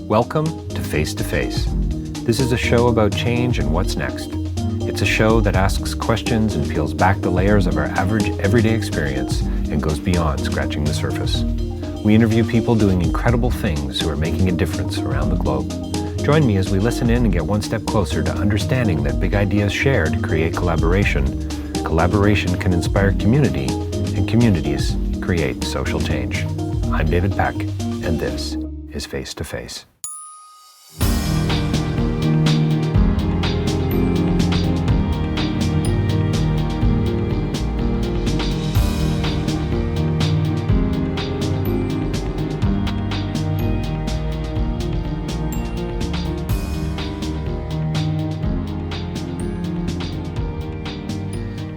Welcome to Face to Face. This is a show about change and what's next. It's a show that asks questions and peels back the layers of our average everyday experience and goes beyond scratching the surface. We interview people doing incredible things who are making a difference around the globe. Join me as we listen in and get one step closer to understanding that big ideas shared create collaboration. Collaboration can inspire community, and communities create social change. I'm David Peck, and this is Face to Face.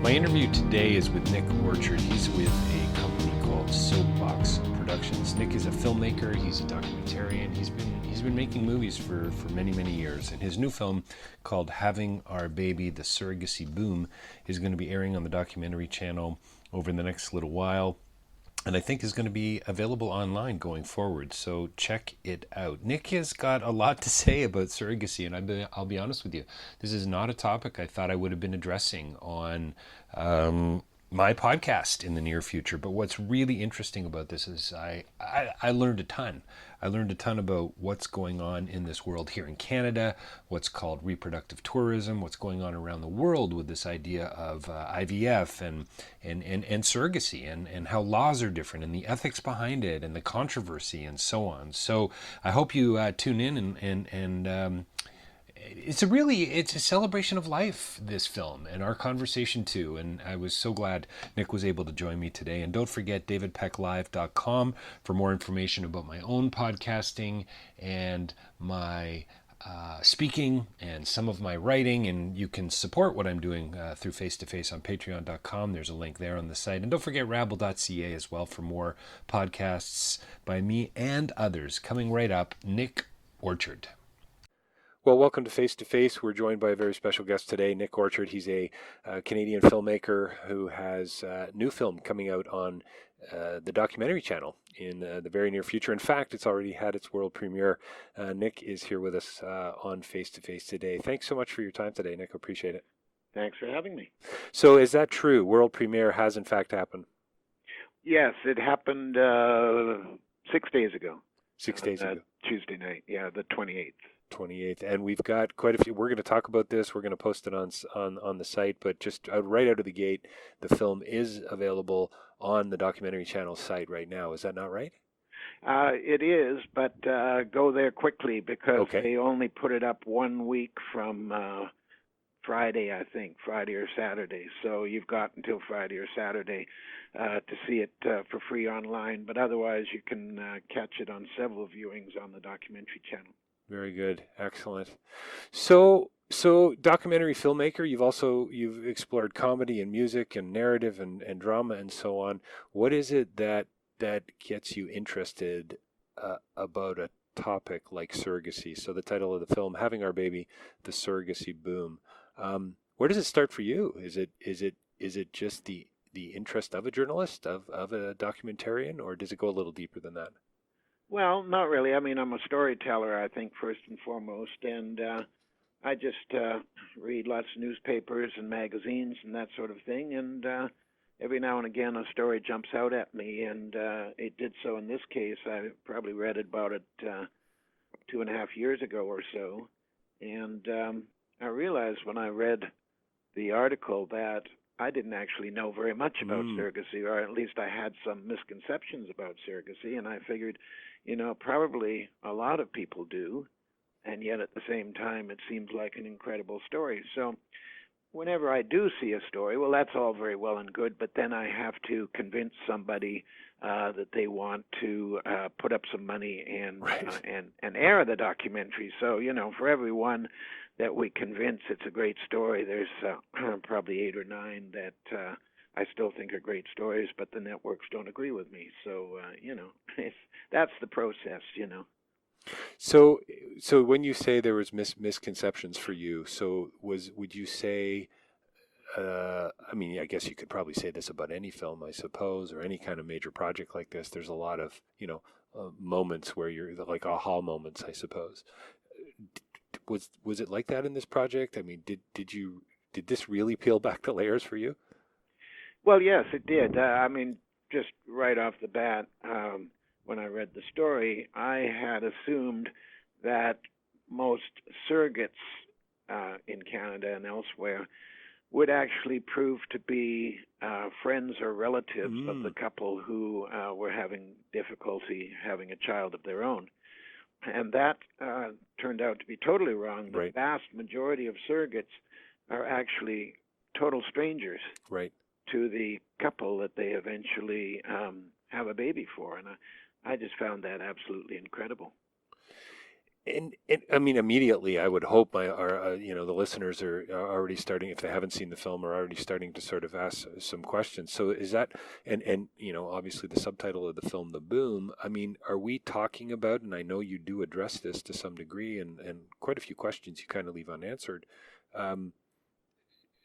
My interview today is with Nick Orchard. He's with a company called Soapbox Productions. Nick is a filmmaker. He's a documentarian. He's been making movies for many years. And his new film called Having Our Baby, The Surrogacy Boom is going to be airing on the documentary channel over the next little while. And I think is going to be available online going forward. So check it out. Nick has got a lot to say about surrogacy. And I'll be honest with you, this is not a topic I thought I would have been addressing on my podcast in the near future. But what's really interesting about this is I learned a ton. I learned a ton about what's going on in this world here in Canada, what's called reproductive tourism, what's going on around the world with this idea of IVF and surrogacy and how laws are different and the ethics behind it and the controversy and so on. So I hope you tune in and it's a celebration of life, this film, and our conversation too. And I was so glad Nick was able to join me today. And don't forget davidpecklive.com for more information about my own podcasting and my speaking and some of my writing. And you can support what I'm doing through Face to Face on patreon.com. There's a link there on the site. And don't forget rabble.ca as well for more podcasts by me and others. Coming right up, Nick Orchard. Well, welcome to Face to Face. We're joined by a very special guest today, Nick Orchard. He's a Canadian filmmaker who has a new film coming out on the documentary channel in the very near future. In fact, it's already had its world premiere. Nick is here with us on Face to Face today. Thanks so much for your time today, Nick. I appreciate it. Thanks for having me. So is that true? World premiere has in fact happened? Yes, it happened 6 days ago. 6 days ago. Tuesday night, yeah, the 28th. 28th, and we've got quite a few. We're going to talk about this. We're going to post it on the site, but just right out of the gate, the film is available on the documentary channel site right now. Is that not right? It is, but go there quickly because Okay. They only put it up 1 week from Friday, I think, Friday or Saturday. So you've got until Friday or Saturday to see it for free online, but otherwise you can catch it on several viewings on the documentary channel. Very good. Excellent. So documentary filmmaker, you've explored comedy and music and narrative and drama and so on. What is it that gets you interested about a topic like surrogacy? So the title of the film, Having Our Baby, The Surrogacy Boom. Where does it start for you? Is it just the interest of a journalist, of a documentarian, or does it go a little deeper than that? Well, not really. I mean, I'm a storyteller, I think, first and foremost, and I just read lots of newspapers and magazines and that sort of thing, and every now and again a story jumps out at me, and it did so in this case. I probably read about it 2.5 years ago or so, and I realized when I read the article that I didn't actually know very much about surrogacy, or at least I had some misconceptions about surrogacy, and I figured, probably a lot of people do, and yet at the same time it seems like an incredible story. So whenever I do see a story, well, that's all very well and good, but then I have to convince somebody that they want to put up some money and air the documentary. So, for everyone that we convince it's a great story, there's probably 8 or 9 that I still think are great stories, but the networks don't agree with me. So, that's the process, So when you say there was misconceptions for you, would you say, I guess you could probably say this about any film, I suppose, or any kind of major project like this. There's a lot of, moments where you're like aha moments, I suppose. Was it like that in this project? I mean, did this really peel back the layers for you? Well, yes, it did. Just right off the bat, when I read the story, I had assumed that most surrogates in Canada and elsewhere would actually prove to be friends or relatives of the couple who were having difficulty having a child of their own. And that turned out to be totally wrong. The vast majority of surrogates are actually total strangers to the couple that they eventually have a baby for. And I just found that absolutely incredible. And I mean, immediately, I would hope the listeners are already starting, if they haven't seen the film, are already starting to sort of ask some questions. So is that, and obviously the subtitle of the film, The Boom, I mean, are we talking about, and I know you do address this to some degree, and quite a few questions you kind of leave unanswered,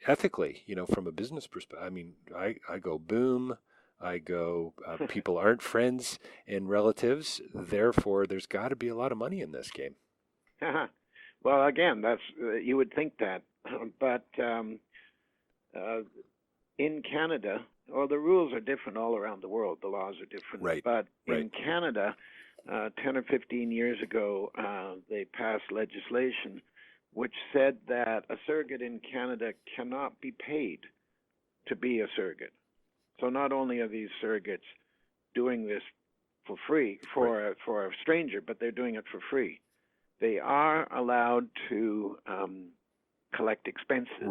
ethically, from a business perspective. I mean, I go boom. I go, people aren't friends and relatives, therefore there's got to be a lot of money in this game. Well, again, that's you would think that, but in Canada, the rules are different all around the world. The laws are different, but in Canada, 10 or 15 years ago, they passed legislation which said that a surrogate in Canada cannot be paid to be a surrogate. So not only are these surrogates doing this for free for a stranger, but they're doing it for free. They are allowed to collect expenses,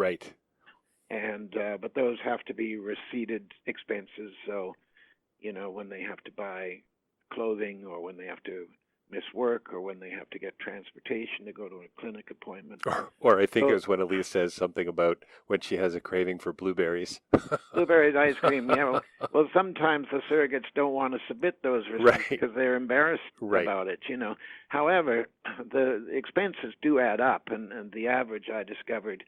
and but those have to be receipted expenses. So, when they have to buy clothing, or when they have to miss work, or when they have to get transportation to go to a clinic appointment. Or I think it was when Eilise says something about when she has a craving for blueberries. Blueberries ice cream, yeah. Well, sometimes the surrogates don't want to submit those receipts because they're embarrassed about it, However, the expenses do add up, and the average I discovered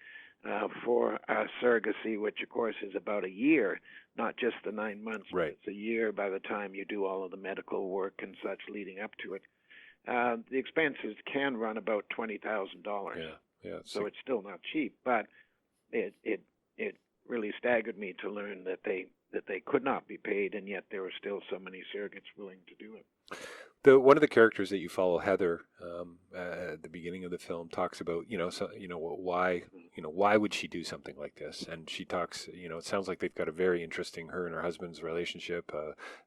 for surrogacy, which of course is about a year, not just the 9 months, but it's a year by the time you do all of the medical work and such leading up to it. The expenses can run about $20,000. Yeah. So it's still not cheap, but it really staggered me to learn that they could not be paid, and yet there were still so many surrogates willing to do it. One of the characters that you follow, Heather, at the beginning of the film, talks about why would she do something like this? And she talks, it sounds like they've got a very interesting, her and her husband's relationship.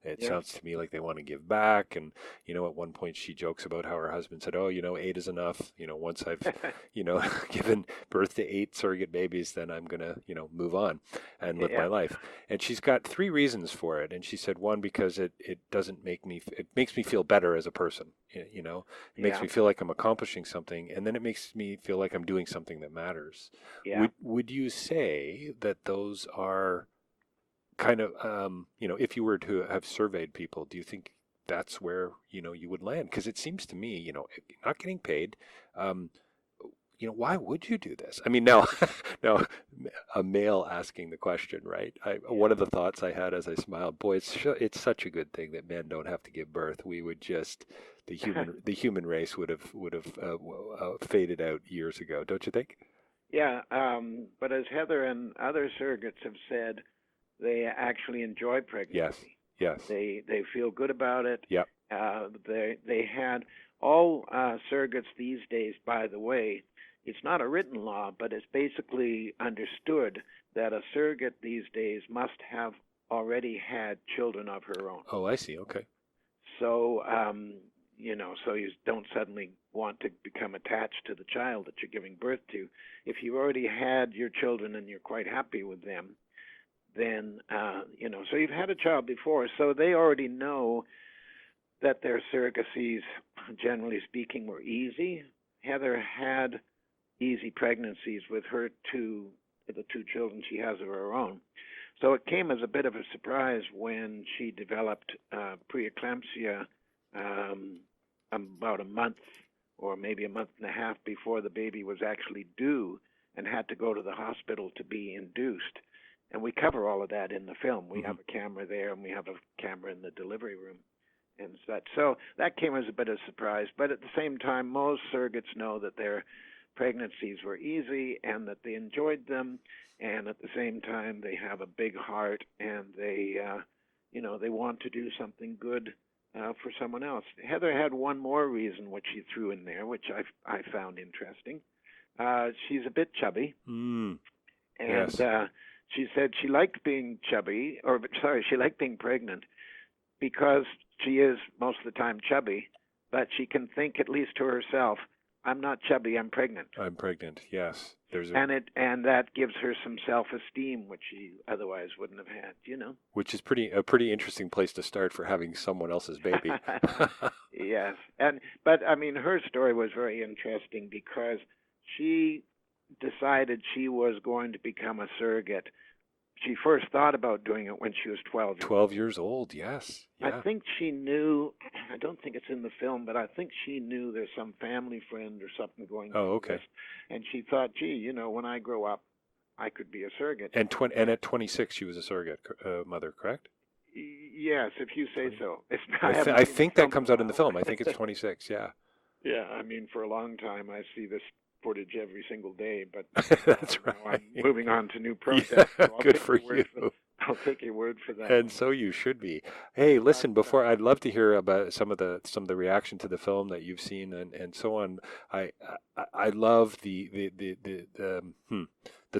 It sounds to me like they want to give back, and at one point she jokes about how her husband said, "Oh, 8 is enough. Once I've given birth to 8 surrogate babies, then I'm gonna move on and live my life." And she's got 3 reasons for it. And she said, one, because it makes me feel better as a person. It makes me feel like I'm accomplishing something, and then it makes me feel like I'm doing something that matters. Would you say that those are kind of if you were to have surveyed people, do you think that's where you would land? Because it seems to me not getting paid, why would you do this? I mean, now a male asking the question, right? One of the thoughts I had as I smiled, boy, it's such a good thing that men don't have to give birth. We would just the human race would have faded out years ago, don't you think? Yeah, but as Heather and other surrogates have said, they actually enjoy pregnancy. Yes. They feel good about it. Yep. They had all surrogates these days, by the way. It's not a written law, but it's basically understood that a surrogate these days must have already had children of her own. Oh, I see. Okay. So, so you don't suddenly want to become attached to the child that you're giving birth to. If you already had your children and you're quite happy with them, then, so you've had a child before, so they already know that their surrogacies, generally speaking, were easy. Heather had easy pregnancies with the 2 children she has of her own. So it came as a bit of a surprise when she developed preeclampsia about a month or maybe a month and a half before the baby was actually due, and had to go to the hospital to be induced. And we cover all of that in the film. We have a camera there, and we have a camera in the delivery room. and such. So that came as a bit of a surprise. But at the same time, most surrogates know that their pregnancies were easy and that they enjoyed them, and at the same time they have a big heart and they they want to do something good for someone else. Heather had one more reason which she threw in there, which I found interesting. She's a bit chubby, and Yes. she said she liked being chubby, or sorry, she liked being pregnant because she is most of the time chubby, but she can think, at least to herself, I'm not chubby, I'm pregnant. I'm pregnant. Yes. And that gives her some self-esteem, which she otherwise wouldn't have had, Which is a pretty interesting place to start for having someone else's baby. Yes. But I mean, her story was very interesting because she decided she was going to become a surrogate. She first thought about doing it when she was 12 years 12 years old, yes. Yeah. I think she knew, I don't think it's in the film, but I think she knew there's some family friend or something going through okay. this. And she thought, gee, when I grow up, I could be a surrogate. And at 26, she was a surrogate mother, correct? Yes, if you say so. I think that comes out in the film. I think it's 26, yeah. Yeah, I mean, for a long time, I see this footage every single day, but that's right. I'm moving on to new projects. Yeah, so good for you. I'll take your word for that. And so you should be. Hey, listen, before I'd love to hear about some of the reaction to the film that you've seen and so on. I love the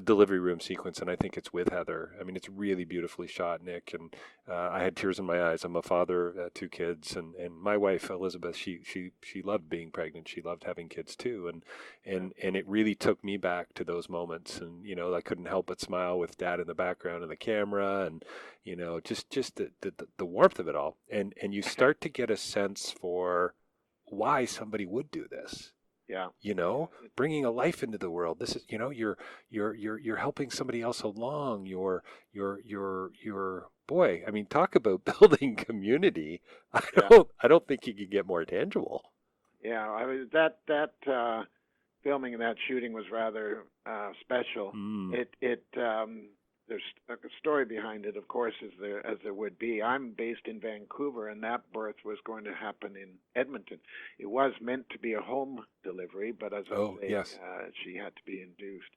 delivery room sequence, and I think it's with Heather. I mean, it's really beautifully shot, Nick, and I had tears in my eyes. I'm a father, 2 kids, and my wife Elizabeth, she loved being pregnant. She loved having kids too, and it really took me back to those moments. And I couldn't help but smile with Dad in the background and the camera, and just the warmth of it all. And you start to get a sense for why somebody would do this. Yeah. Bringing a life into the world. This is, you're helping somebody else along. You're boy. I mean, talk about building community. I don't think you could get more tangible. Yeah, I mean that filming and that shooting was rather special. There's a story behind it, of course, as there would be. I'm based in Vancouver, and that birth was going to happen in Edmonton. It was meant to be a home delivery, but as I say, yes. She had to be induced.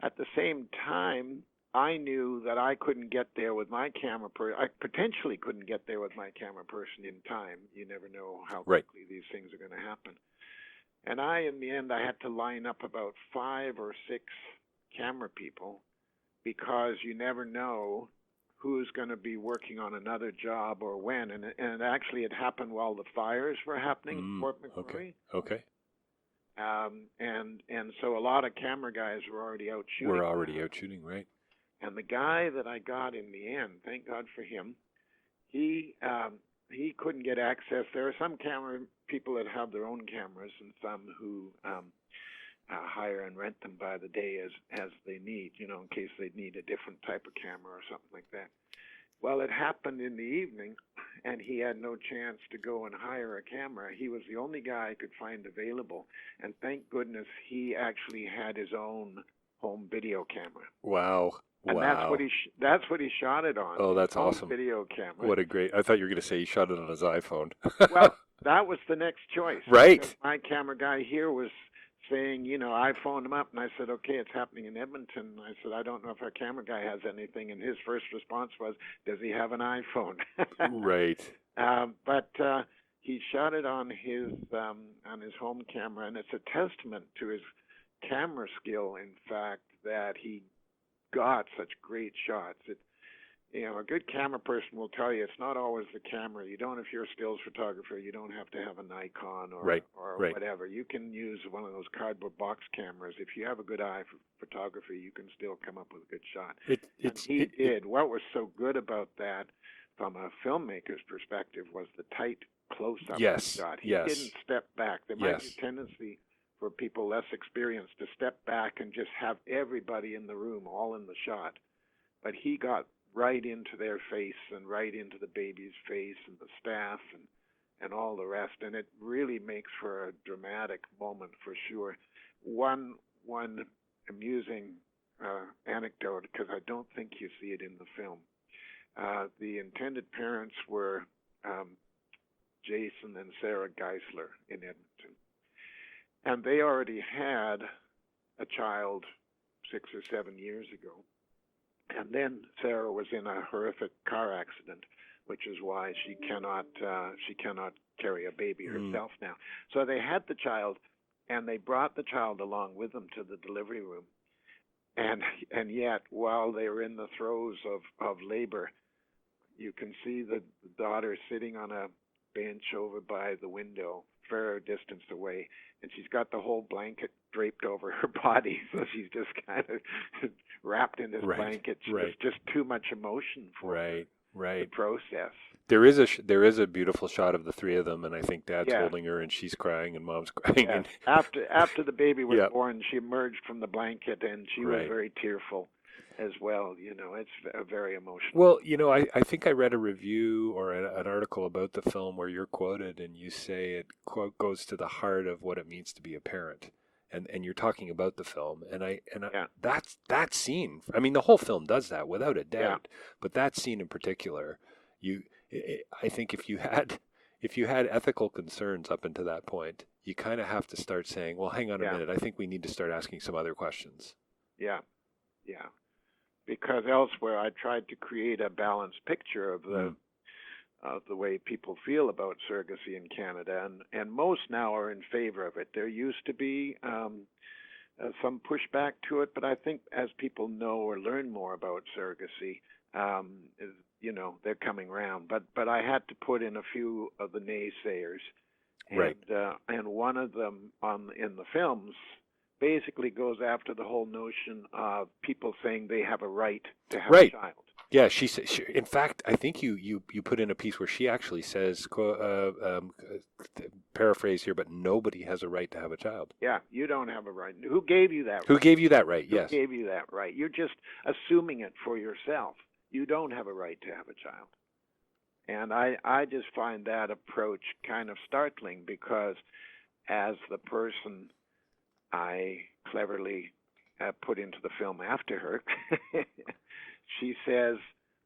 At the same time, I knew that I couldn't get there with my camera person. I potentially couldn't get there with my camera person in time. You never know how quickly these things are going to happen. And in the end, I had to line up about 5 or 6 camera people, because you never know who's going to be working on another job or when. And actually, it happened while the fires were happening in Fort McMurray. Okay. And so a lot of camera guys were already out shooting. Out shooting, right? And the guy that I got in the end, thank God for him, he couldn't get access. There are some camera people that have their own cameras, and some who hire and rent them by the day as they need, in case they need a different type of camera or something like that. Well, it happened in the evening, and he had no chance to go and hire a camera. He was the only guy I could find available, and thank goodness he actually had his own home video camera. Wow. And that's what he shot it on. Oh, that's awesome. Video camera. What a great! I thought you were going to say he shot it on his iPhone. Well, that was the next choice. Right. Because my camera guy here was saying, I phoned him up and I said, okay, it's happening in Edmonton. I said, I don't know if our camera guy has anything. And his first response was, does he have an iPhone? Right. But he shot it on his home camera, and it's a testament to his camera skill, in fact, that he got such great shots. A good camera person will tell you it's not always the camera. If you're a stills photographer, you don't have to have a Nikon or whatever. You can use one of those cardboard box cameras. If you have a good eye for photography, you can still come up with a good shot. He did. What was so good about that from a filmmaker's perspective was the tight close-up shot. He didn't step back. There might be a tendency for people less experienced to step back and just have everybody in the room all in the shot. But he got right into their face and right into the baby's face and the staff and all the rest. And it really makes for a dramatic moment for sure. One amusing anecdote, because I don't think you see it in the film. The intended parents were Jason and Sarah Geisler in Edmonton. And they already had a child 6 or 7 years ago. And then Sarah was in a horrific car accident, which is why she cannot carry a baby herself now. So they had the child, and they brought the child along with them to the delivery room. And yet, while they were in the throes of labor, you can see the daughter sitting on a bench over by the window, fair distance away, and she's got the whole blanket draped over her body, so she's just kind of wrapped in this blanket. There's just too much emotion for her to process. There is a beautiful shot of the three of them, and I think Dad's holding her, and she's crying, and Mom's crying. Yes. After the baby was born, she emerged from the blanket, and she was very tearful as well. It's very emotional. Well, I think I read a review or an article about the film where you're quoted, and you say it quote goes to the heart of what it means to be a parent. And you're talking about the film, and that's that scene. I mean, the whole film does that without a doubt. But that scene in particular, I think if you had ethical concerns up until that point, you kind of have to start saying, well, hang on a minute. I think we need to start asking some other questions. Yeah. Because elsewhere, I tried to create a balanced picture of the way people feel about surrogacy in Canada, and most now are in favor of it. There used to be some pushback to it, but I think as people know or learn more about surrogacy, they're coming around. But I had to put in a few of the naysayers, and one of them in the films basically goes after the whole notion of people saying they have a right to have a child. Yeah, she says. In fact, I think you put in a piece where she actually says, paraphrase here, but nobody has a right to have a child. Yeah, you don't have a right. Who gave you that right? Who gave you that right? Who gave you that right? You're just assuming it for yourself. You don't have a right to have a child. And I just find that approach kind of startling, because as the person I cleverly put into the film after her, she says,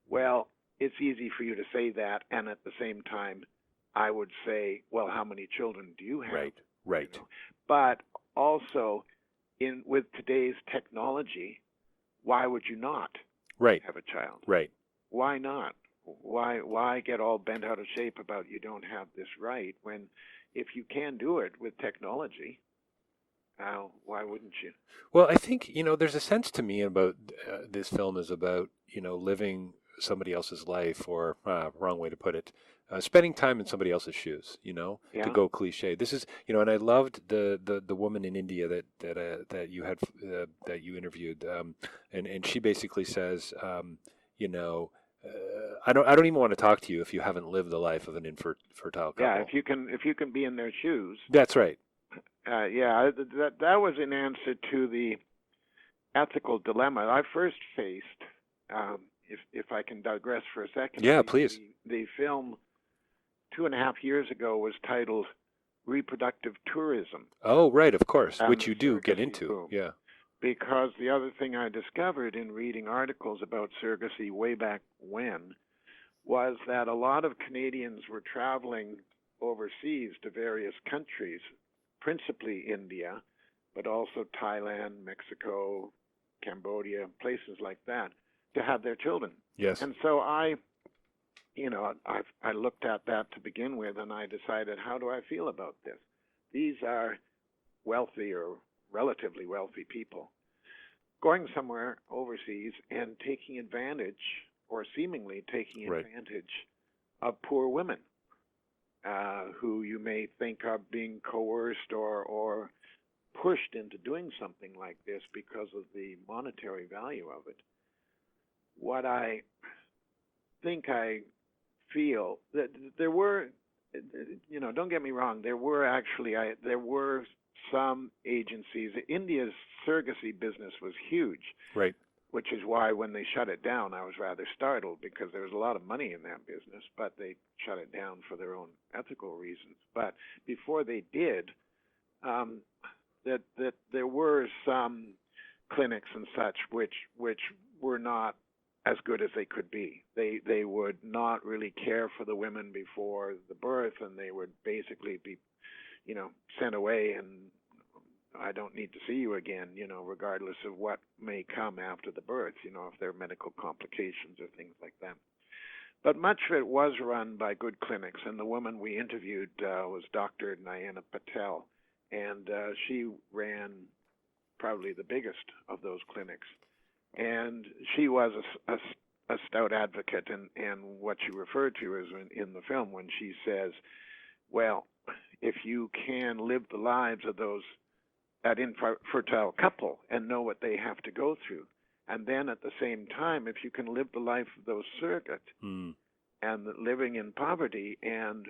well, it's easy for you to say that, and at the same time, I would say, well, how many children do you have? Right. But also, with today's technology, why would you not have a child? Right. Why not? Why get all bent out of shape about you don't have this right, when if you can do it with technology, why wouldn't you? Well, I think, there's a sense to me about this film is about, living somebody else's life, or wrong way to put it, spending time in somebody else's shoes, to go cliche. This is, and I loved the woman in India that you had, that you interviewed. And she basically says, I don't even want to talk to you if you haven't lived the life of an infertile couple. Yeah, if you can be in their shoes. That's right. That was in answer to the ethical dilemma I first faced. If I can digress for a second. Yeah, please. The film 2.5 years ago was titled Reproductive Tourism. Oh, right, of course, which you do get into. Boom. Yeah. Because the other thing I discovered in reading articles about surrogacy way back when was that a lot of Canadians were traveling overseas to various countries, principally India, but also Thailand, Mexico, Cambodia, places like that, to have their children. Yes. And so I looked at that to begin with, and I decided, how do I feel about this? These are wealthy or relatively wealthy people going somewhere overseas and taking advantage, or seemingly taking advantage, of poor women who you may think are being coerced or pushed into doing something like this because of the monetary value of it. What I think I feel that there were, don't get me wrong, there were some agencies. India's surrogacy business was huge, right? Which is why when they shut it down, I was rather startled, because there was a lot of money in that business, but they shut it down for their own ethical reasons. But before they did, that there were some clinics and such which were not as good as they could be. They would not really care for the women before the birth, and they would basically be, sent away, and I don't need to see you again, regardless of what may come after the birth, if there are medical complications or things like that. But much of it was run by good clinics, and the woman we interviewed was Dr. Nayana Patel, and she ran probably the biggest of those clinics. And she was a stout advocate, and what you referred to is in the film when she says, well, if you can live the lives of that infertile couple and know what they have to go through, and then at the same time, if you can live the life of those surrogates and living in poverty, and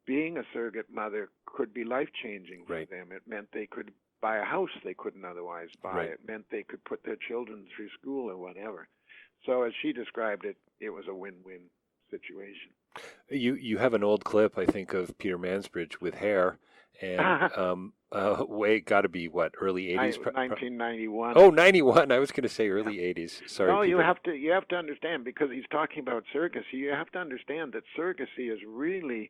being a surrogate mother could be life-changing for them. It meant they could buy a house they couldn't otherwise buy. Right. It meant they could put their children through school or whatever. So as she described it, it was a win-win situation. You have an old clip, I think, of Peter Mansbridge with hair, and got to be what, early 80s? 1991. Oh, 91. I was going to say early 80s. Sorry. No, Peter. you have to understand, because he's talking about surrogacy. You have to understand that surrogacy is really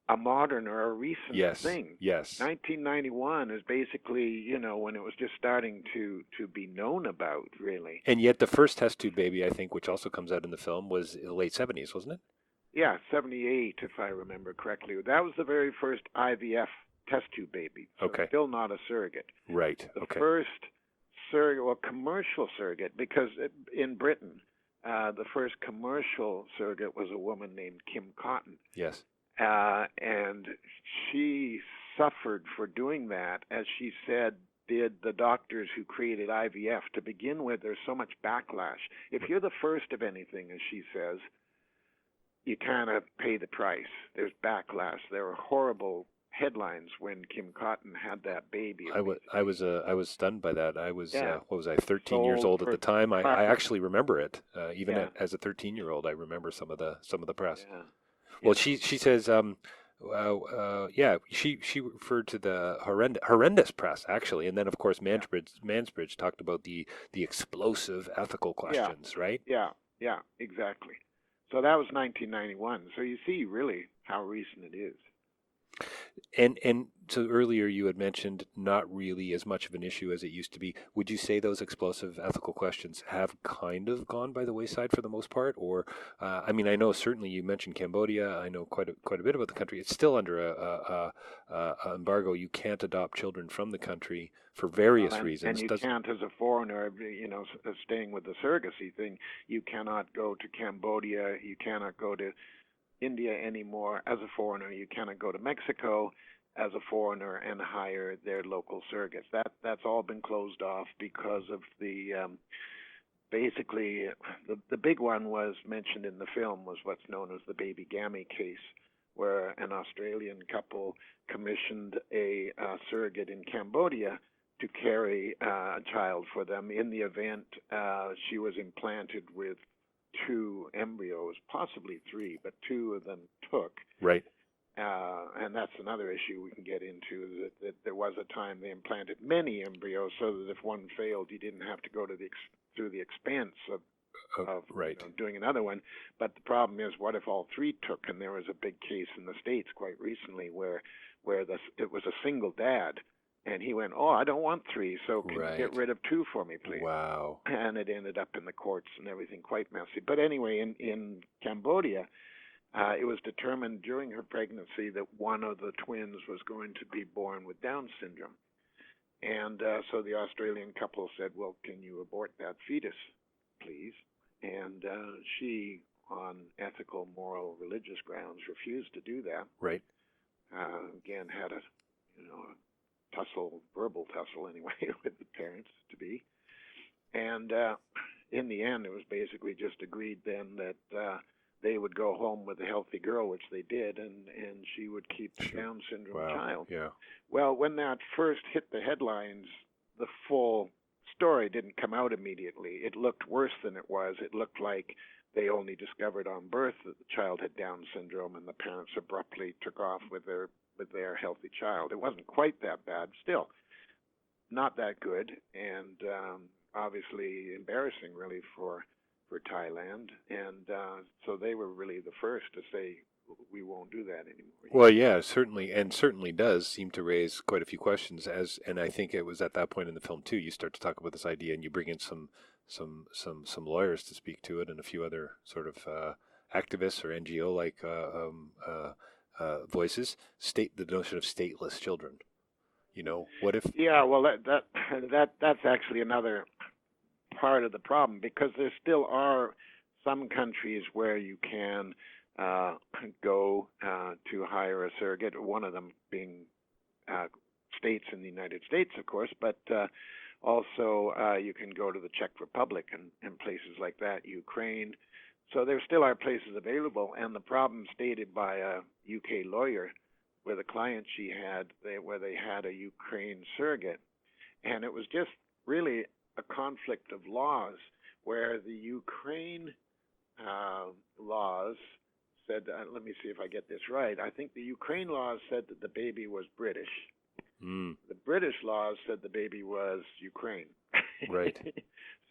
a modern or a recent thing. Yes. 1991 is basically, when it was just starting to be known about, really. And yet the first test tube baby, I think, which also comes out in the film, was in the late 70s, wasn't it? Yeah, 78, if I remember correctly. That was the very first IVF test tube baby. So still not a surrogate. Right. The first commercial surrogate, because in Britain, the first commercial surrogate was a woman named Kim Cotton. Yes. And she suffered for doing that, as she said, did the doctors who created IVF. To begin with, there's so much backlash. If you're the first of anything, as she says, you kind of pay the price. There's backlash. There were horrible headlines when Kim Cotton had that baby. I was stunned by that. I was what was I, 13 years old at the time. I actually remember it. Even as a 13-year-old, I remember some of the press. Yeah. Well, she says, she referred to the horrendous press, actually, and then of course Mansbridge talked about the explosive ethical questions, right? Yeah, exactly. So that was 1991. So you see really how recent it is. And so earlier you had mentioned not really as much of an issue as it used to be. Would you say those explosive ethical questions have kind of gone by the wayside for the most part? Or, I know certainly you mentioned Cambodia. I know quite a bit about the country. It's still under a embargo. You can't adopt children from the country for various reasons. And you can't, as a foreigner, staying with the surrogacy thing, you cannot go to Cambodia. You cannot go to India anymore as a foreigner. You cannot go to Mexico as a foreigner and hire their local surrogates. That's all been closed off because of the basically the big one was mentioned in the film was what's known as the baby Gammy case, where an Australian couple commissioned a surrogate in Cambodia to carry a child for them. In the event, she was implanted with 2 embryos, possibly 3, but 2 of them took. Right. And that's another issue we can get into, that there was a time they implanted many embryos so that if one failed, you didn't have to go to through the expense of doing another one. But the problem is, what if all 3 took? And there was a big case in the States quite recently where it was a single dad, and he went, I don't want 3, so can you get rid of 2 for me, please? Wow. And it ended up in the courts and everything, quite messy. But anyway, in Cambodia, it was determined during her pregnancy that one of the twins was going to be born with Down syndrome. And so the Australian couple said, well, can you abort that fetus, please? And she, on ethical, moral, religious grounds, refused to do that. Right. Again, had a verbal tussle anyway, with the parents to be. And in the end, it was basically just agreed then that they would go home with a healthy girl, which they did, and she would keep the Down syndrome child. Yeah. Well, when that first hit the headlines, the full story didn't come out immediately. It looked worse than it was. It looked like they only discovered on birth that the child had Down syndrome, and the parents abruptly took off with their healthy child. It wasn't quite that bad. Still, not that good, and obviously embarrassing, really, for for Thailand, and so they were really the first to say we won't do that anymore. Well, yeah, certainly does seem to raise quite a few questions. And I think it was at that point in the film too. You start to talk about this idea, and you bring in some lawyers to speak to it, and a few other sort of activists or NGO like voices. State the notion of stateless children. What if? Yeah, well, that's actually another part of the problem, because there still are some countries where you can go to hire a surrogate, one of them being states in the United States, of course, but also you can go to the Czech Republic and places like that, Ukraine. So there still are places available, and the problem stated by a UK lawyer with a client she had, where they had a Ukraine surrogate, and it was just really a conflict of laws, where the Ukraine laws said, let me see if I get this right, I think the Ukraine laws said that the baby was British. The British laws said the baby was Ukraine. Right.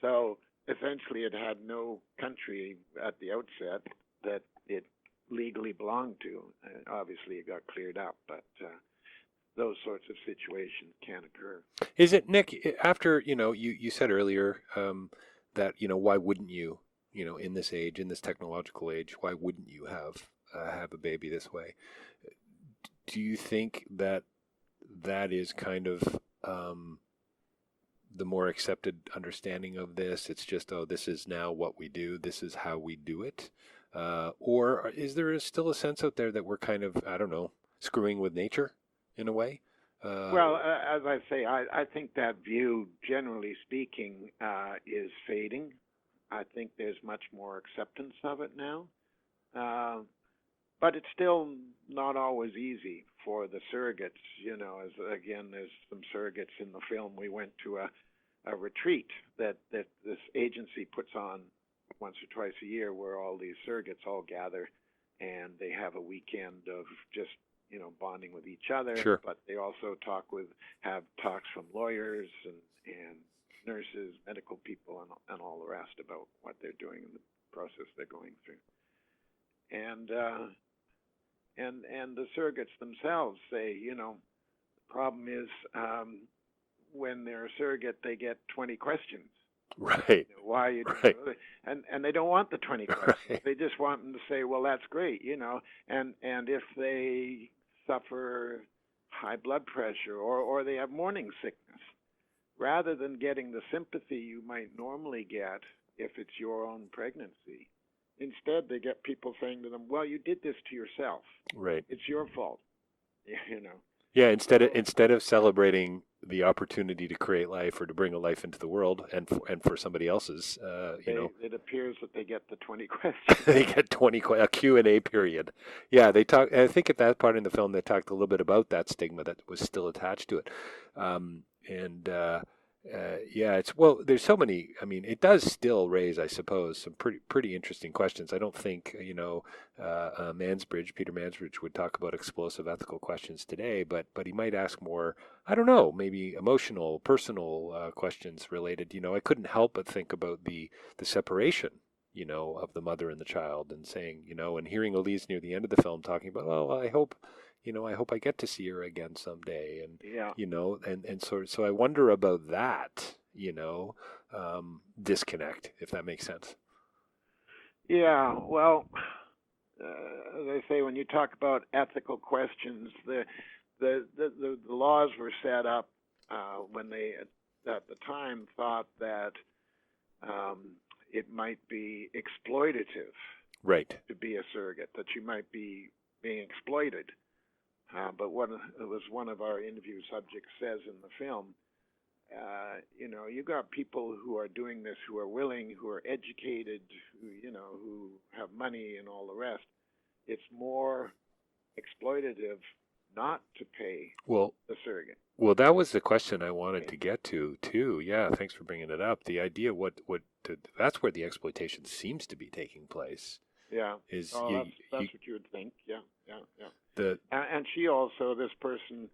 So essentially it had no country at the outset that it legally belonged to. Obviously it got cleared up, but those sorts of situations can occur. Is it, Nick, after, you said earlier that, why wouldn't you, in this age, in this technological age, why wouldn't you have a baby this way? Do you think that is kind of the more accepted understanding of this? It's just, this is now what we do. This is how we do it. Or is there still a sense out there that we're kind of, I don't know, screwing with nature in a way? Well, as I say, I think that view, generally speaking, is fading. I think there's much more acceptance of it now. But it's still not always easy for the surrogates. As again, there's some surrogates in the film. We went to a retreat that this agency puts on once or twice a year, where all these surrogates all gather, and they have a weekend of just bonding with each other. Sure. But they also have talks from lawyers and nurses, medical people, and all the rest about what they're doing in the process they're going through. And the surrogates themselves say, the problem is when they're a surrogate, they get 20 questions. Right. Why are you doing right. And they don't want the 20 questions. Right. They just want them to say, well, that's great, and if they suffer high blood pressure or they have morning sickness, rather than getting the sympathy you might normally get if it's your own pregnancy, instead they get people saying to them, well, you did this to yourself. Right. It's your fault. Yeah, instead of celebrating the opportunity to create life or to bring a life into the world, and for somebody else's, it appears that they get the 20 questions. They get a Q&A period. Yeah, they talk. I think at that part in the film they talked a little bit about that stigma that was still attached to it, there's so many. I mean, it does still raise, I suppose, some pretty interesting questions. I don't think Peter Mansbridge would talk about explosive ethical questions today, but he might ask more, I don't know, maybe emotional, personal questions related. I couldn't help but think about the separation, of the mother and the child, and saying, and hearing Eilise near the end of the film talking about, oh, I hope I get to see her again someday, and and so I wonder about that, disconnect, if that makes sense. Yeah, well, as I say, when you talk about ethical questions, the laws were set up when they at the time thought that it might be exploitative, right, to be a surrogate, that you might be being exploited. But what it was one of our interview subjects says in the film, you got people who are doing this, who are willing, who are educated, who have money and all the rest. It's more exploitative not to pay the surrogate. Well, that was the question I wanted to get to too. Yeah, thanks for bringing it up. The idea, that's where the exploitation seems to be taking place. Yeah. That's what you would think. Yeah. And she also, this person,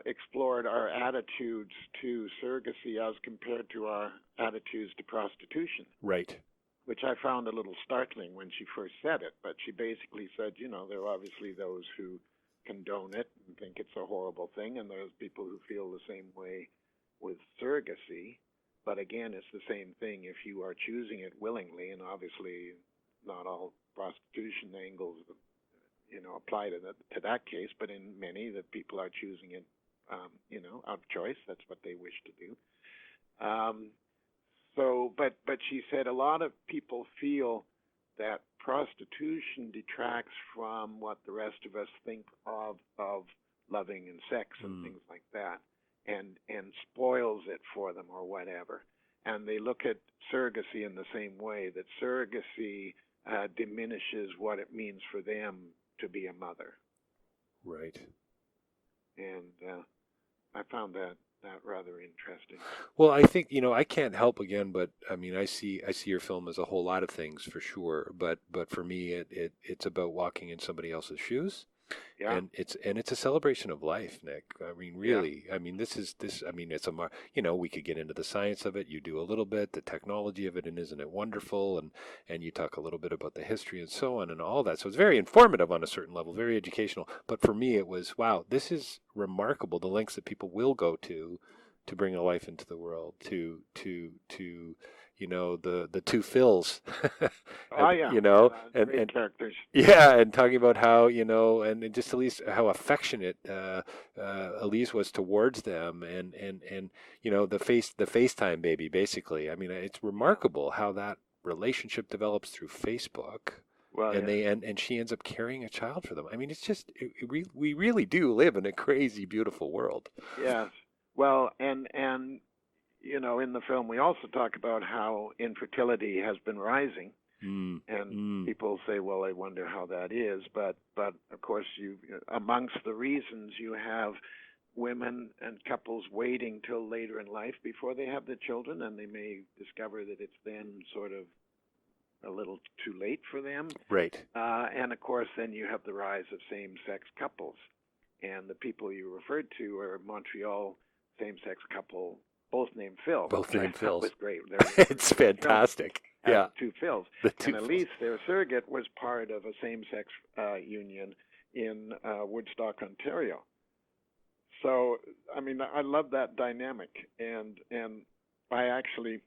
explored our attitudes to surrogacy as compared to our attitudes to prostitution. Right. Which I found a little startling when she first said it. But she basically said, there are obviously those who condone it and think it's a horrible thing, and there's people who feel the same way with surrogacy. But again, it's the same thing if you are choosing it willingly, and obviously not all prostitution angles, apply to that case, but in many that people are choosing it, out of choice. That's what they wish to do. But she said a lot of people feel that prostitution detracts from what the rest of us think of loving and sex and things like that, and spoils it for them or whatever. And they look at surrogacy in the same way, that surrogacy diminishes what it means for them to be a mother. Right. And I found that rather interesting. Well, I think, I can't help again, but I mean, I see your film as a whole lot of things for sure. But for me, it's about walking in somebody else's shoes. Yeah. And it's a celebration of life, Nick. I mean, really. Yeah. I mean, it's we could get into the science of it. You do a little bit, the technology of it, and isn't it wonderful? And you talk a little bit about the history and so on and all that. So it's very informative on a certain level, very educational. But for me, it was, wow, this is remarkable. The lengths that people will go to bring a life into the world, to the two Phils. And great characters. Yeah, and talking about how, and just at least how affectionate Eilise was towards them, and the FaceTime baby, basically. I mean, it's remarkable how that relationship develops through Facebook. Well, and and she ends up carrying a child for them. I mean, it's just we really do live in a crazy, beautiful world. Yes. Well, and in the film, we also talk about how infertility has been rising, and people say, "Well, I wonder how that is." But of course, amongst the reasons you have women and couples waiting till later in life before they have the children, and they may discover that it's then sort of a little too late for them. Right. And of course, then you have the rise of same-sex couples, and the people you referred to are Montreal same-sex couple. Both named Phil. Both named Phil. It was great. It's fantastic. Yeah. Two Phils. And Eilise, their surrogate, was part of a same-sex union in Woodstock, Ontario. So, I mean, I love that dynamic. And I actually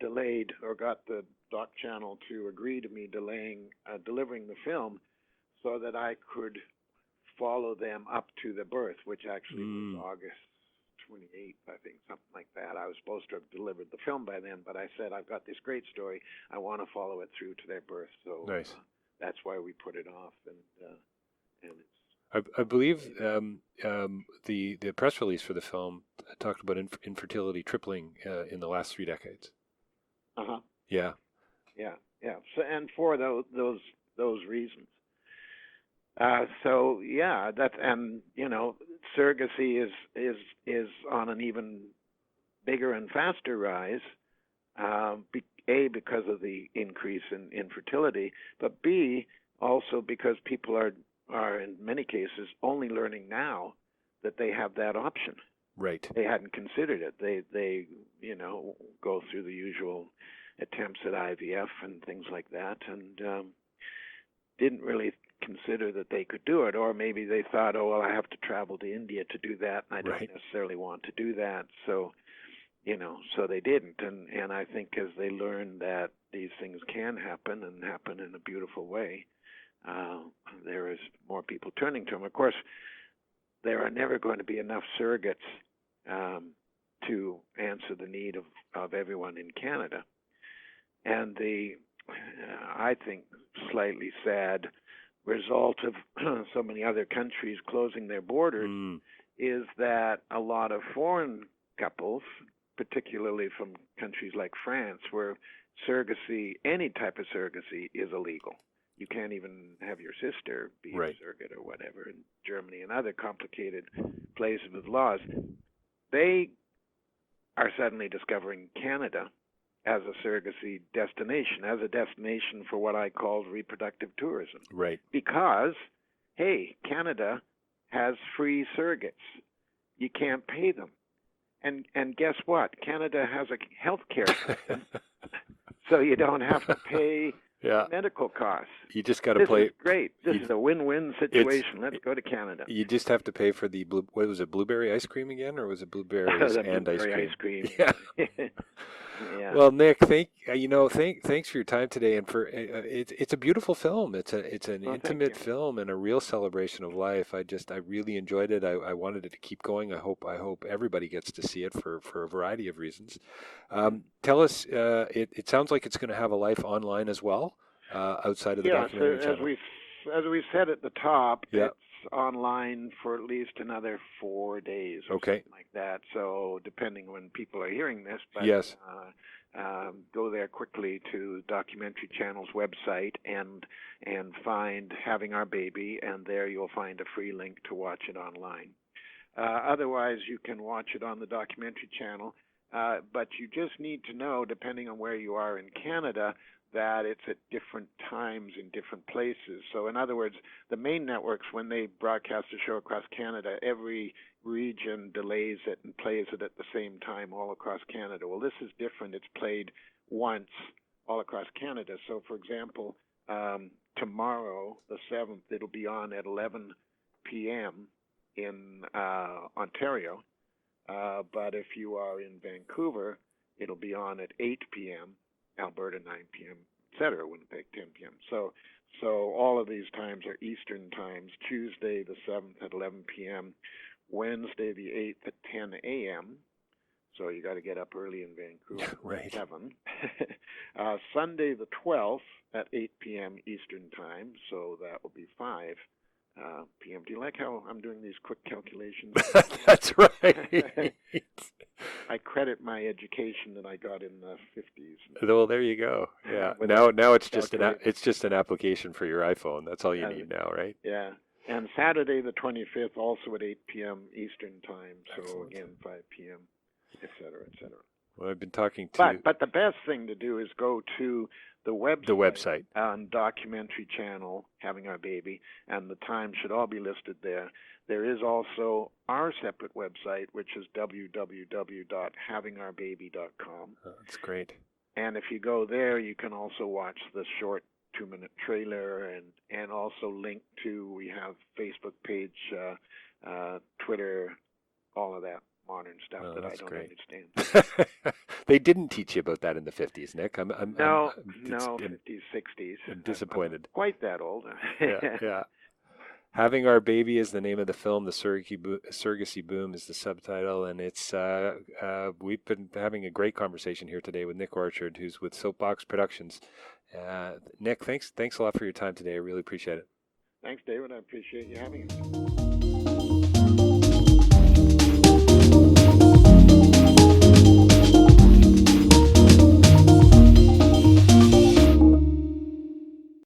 delayed or got the Doc Channel to agree to me delivering the film so that I could follow them up to the birth, which actually was August 28th, I think, something like that. I was supposed to have delivered the film by then, but I said, I've got this great story. I want to follow it through to their birth. So nice. That's why we put it off. And it's... I believe the press release for the film talked about infertility tripling in the last 3 decades. Uh-huh. Yeah. Yeah. So, and for those reasons. Surrogacy is on an even bigger and faster rise. A, because of the increase in infertility, but B, also because people are in many cases only learning now that they have that option. Right. They hadn't considered it. They go through the usual attempts at IVF and things like that, and didn't really consider that they could do it. Or maybe they thought, oh, well, I have to travel to India to do that, and I don't necessarily want to do that. So, so they didn't. And I think as they learn that these things can happen and happen in a beautiful way, there is more people turning to them. Of course, there are never going to be enough surrogates to answer the need of everyone in Canada. And the, I think, slightly sad result of so many other countries closing their borders is that a lot of foreign couples, particularly from countries like France, where surrogacy, any type of surrogacy, is illegal. You can't even have your sister be a surrogate or whatever in Germany and other complicated places with laws. They are suddenly discovering Canada as a surrogacy destination, as a destination for what I call reproductive tourism. Right. Because, hey, Canada has free surrogates. you can't pay them. And guess what? Canada has a health care system, so you don't have to pay medical costs. You just got to play. This is great. This is a win-win situation. Let's go to Canada. You just have to pay for the what was it, blueberry ice cream again, or was it blueberries and blueberry ice cream? Yeah. Yeah. Well, Nick, thanks for your time today, and for it's a beautiful film. It's an intimate film and a real celebration of life. I really enjoyed it. I wanted it to keep going. I hope everybody gets to see it for a variety of reasons. Tell us, it sounds like it's going to have a life online as well, outside of the documentary channel. As we said at the top, it's online for at least another 4 days or something like that. So depending when people are hearing this, but go there quickly to Documentary Channel's website and find Having Our Baby, and there you'll find a free link to watch it online. Otherwise, you can watch it on the Documentary Channel, but you just need to know, depending on where you are in Canada, that it's at different times in different places. So in other words, the main networks, when they broadcast a show across Canada, every region delays it and plays it at the same time all across Canada. Well, this is different. It's played once all across Canada. So, for example, tomorrow, the 7th, it'll be on at 11 p.m. in Ontario. But if you are in Vancouver, it'll be on at 8 p.m., Alberta 9 p.m., etc., Winnipeg 10 p.m. So all of these times are Eastern times. Tuesday the 7th at 11 p.m., Wednesday the 8th at 10 a.m., so you got to get up early in Vancouver. Right. 7. Sunday the 12th at 8 p.m. Eastern time, so that will be 5 p.m. Do you like how I'm doing these quick calculations? That's right. I credit my education that I got in the 50s. Well, there you go. Yeah. Now it's just an application for your iPhone. That's all you need now, right? Yeah. And Saturday the 25th, also at 8 p.m. Eastern time. So Excellent. Again, 5 p.m., et cetera, et cetera. Well, I've been talking to. But the best thing to do is go to the website on Documentary Channel, Having Our Baby, and the time should all be listed there. There is also our separate website, which is www.havingourbaby.com. Oh, that's great. And if you go there, you can also watch the short 2-minute trailer and also link to, we have Facebook page, Twitter, all of that modern stuff that I don't understand. They didn't teach you about that in the 50s, Nick. No, 50s, 60s. I'm disappointed. I'm quite that old. Yeah. Having Our Baby is the name of the film. The Surrogacy Boom is the subtitle, and it's we've been having a great conversation here today with Nick Orchard, who's with Soapbox Productions. Nick, thanks a lot for your time today. I really appreciate it. Thanks, David. I appreciate you having me.